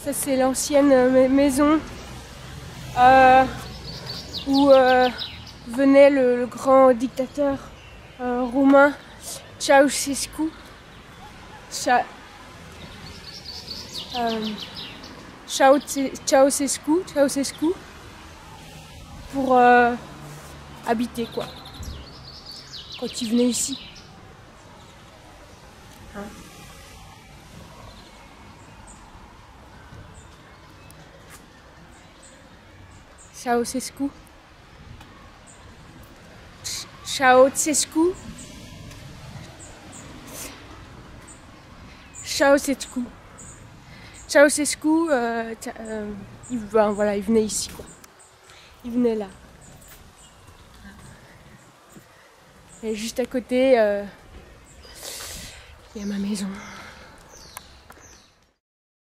Ça c'est l'ancienne maison où venait le grand dictateur roumain Ceausescu. Ceausescu pour habiter quoi, quand il venait ici. Hein. Ceausescu. Ceausescu. Ceausescu. Ceausescu, voilà, il venait ici quoi. Il venait là. Et juste à côté, il y a ma maison.